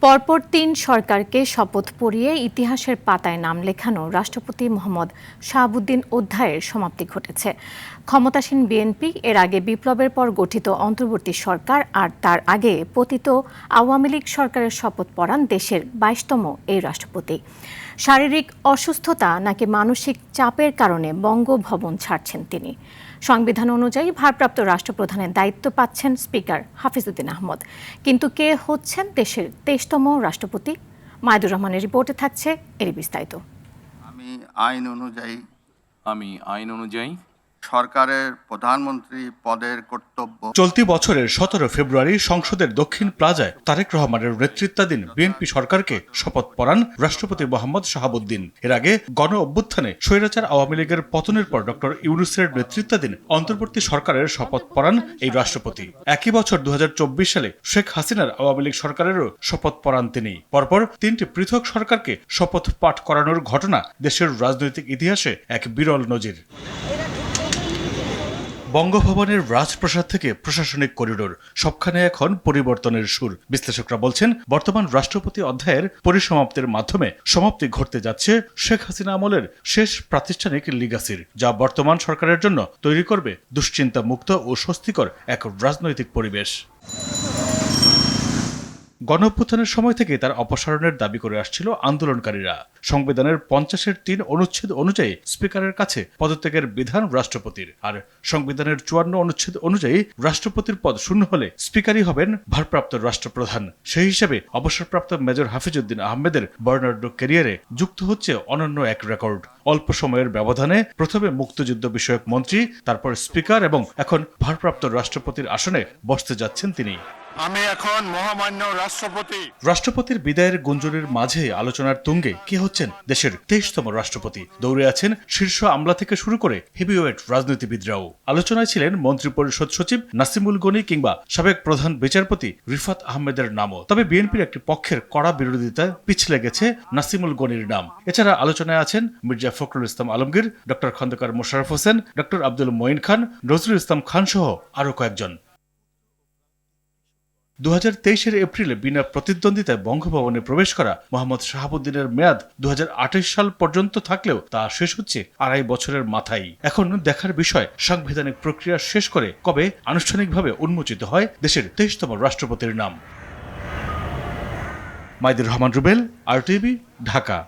পরপর তিন সরকারকে শপথ পড়িয়ে ইতিহাসের পাতায় নাম লেখানো রাষ্ট্রপতি মোহাম্মদ শাহাবুদ্দিন অধ্যায়ের সমাপ্তি ঘটেছে। ক্ষমতাসীন বিএনপি এর আগে বিপ্লবের পর গঠিত অন্তর্বর্তী সরকার আর তার আগে পতিত আওয়ামী লীগ সরকারের শপথ পড়ান দেশের ২২তম এই রাষ্ট্রপতি। শারীরিক অসুস্থতা নাকি মানসিক চাপের কারণে বঙ্গভবন ছাড়ছেন তিনি। সংবিধান অনুযায়ী ভারপ্রাপ্ত রাষ্ট্রপ্রধানের দায়িত্ব পাচ্ছেন স্পিকার হাফিজউদ্দিন আহমদ। কিন্তু কে হচ্ছেন দেশের ২৩তম রাষ্ট্রপতি? মাইদুর রহমানের রিপোর্টে থাকছে এর বিস্তারিত। আমি আইন অনুযায়ী সরকারের প্রধানমন্ত্রী পদের কর্তব্য। চলতি বছরের ১৭ ফেব্রুয়ারি সংসদের দক্ষিণ প্লাজায় তারেক রহমানের নেতৃত্বাধীন বিএনপি সরকারকে শপথ পড়ান রাষ্ট্রপতি মোহাম্মদ শাহাবুদ্দিন। এর আগে গণ অভ্যুত্থানে স্বৈরাচার আওয়ামী লীগের পতনের পর ডক্টর ইউনূসের নেতৃত্বাধীন অন্তর্বর্তী সরকারের শপথ পড়ান এই রাষ্ট্রপতি। একই বছর ২০২৪ সালে শেখ হাসিনার আওয়ামী লীগ সরকারেরও শপথ পড়ান তিনি। পরপর তিনটি পৃথক সরকারকে শপথ পাঠ করানোর ঘটনা দেশের রাজনৈতিক ইতিহাসে এক বিরল নজির। বঙ্গভবনের রাজপ্রাসাদ থেকে প্রশাসনিক করিডোর সবখানে এখন পরিবর্তনের সুর। বিশ্লেষকরা বলছেন, বর্তমান রাষ্ট্রপতি অধ্যায়ের পরিসমাপ্তির মাধ্যমে সমাপ্তি ঘটতে যাচ্ছে শেখ হাসিনা আমলের শেষ প্রাতিষ্ঠানিক লিগাসির, যা বর্তমান সরকারের জন্য তৈরি করবে দুশ্চিন্তা মুক্ত ও স্বস্তিকর এক রাজনৈতিক পরিবেশ। গণঅভ্যুত্থানের সময় থেকে তার অপসারণের দাবি করে আসছিল আন্দোলনকারীরা। সংবিধানের ৫০-৩ অনুচ্ছেদ অনুযায়ী স্পিকারের কাছে পদত্যাগের বিধান রাষ্ট্রপতির, আর সংবিধানের ৫৪ অনুচ্ছেদ অনুযায়ী রাষ্ট্রপতির পদ শূন্য হলে স্পিকারই হবেন ভারপ্রাপ্ত রাষ্ট্রপ্রধান। সেই হিসেবে অবসরপ্রাপ্ত মেজর হাফিজউদ্দিন আহমেদের বর্ণাঢ্য ক্যারিয়ারে যুক্ত হচ্ছে অনন্য এক রেকর্ড। অল্প সময়ের ব্যবধানে প্রথমে মুক্তিযুদ্ধ বিষয়ক মন্ত্রী, তারপর স্পিকার এবং এখন ভারপ্রাপ্ত রাষ্ট্রপতির আসনে বসতে যাচ্ছেন তিনি। আমি এখন মহামান্য রাষ্ট্রপতির বিদায়ের গুঞ্জনের মাঝে আলোচনার তুঙ্গে কে হচ্ছেন দেশের ২৩তম রাষ্ট্রপতি। দৌড়ে আছেন শীর্ষ আমলা থেকে শুরু করে হেভিওয়েট রাজনীতিবিদরাও। আলোচনায় ছিলেন মন্ত্রিপরিষদ সচিব নাসিমুল গনি কিংবা সাবেক প্রধান বিচারপতি রিফাত আহমেদের নামও। তবে বিএনপির একটি পক্ষের কড়া বিরোধিতায় পিছলে গেছে নাসিমুল গনির নাম। এছাড়া আলোচনায় আছেন মির্জা ফখরুল ইসলাম আলমগীর, ডক্টর খন্দকার মোশাররফ হোসেন, ডক্টর আব্দুল মঈন খান, নজরুল ইসলাম খান সহ আরও কয়েকজন। ২০২৩ এপ্রিলে বিনা প্রতিদ্বন্দ্বিতায় বঙ্গভবনে প্রবেশ করা মোহাম্মদ শাহাবুদ্দিনের মেয়াদ ২০২৮ সাল পর্যন্ত থাকলেও তা শেষ হচ্ছে ২.৫ বছরের মাথায়। এখন দেখার বিষয় সাংবিধানিক প্রক্রিয়া শেষ করে কবে আনুষ্ঠানিকভাবে উন্মোচিত হয় দেশের ২৩তম রাষ্ট্রপতির নাম। মাইদুর রহমান রুবেল, RTV, ঢাকা।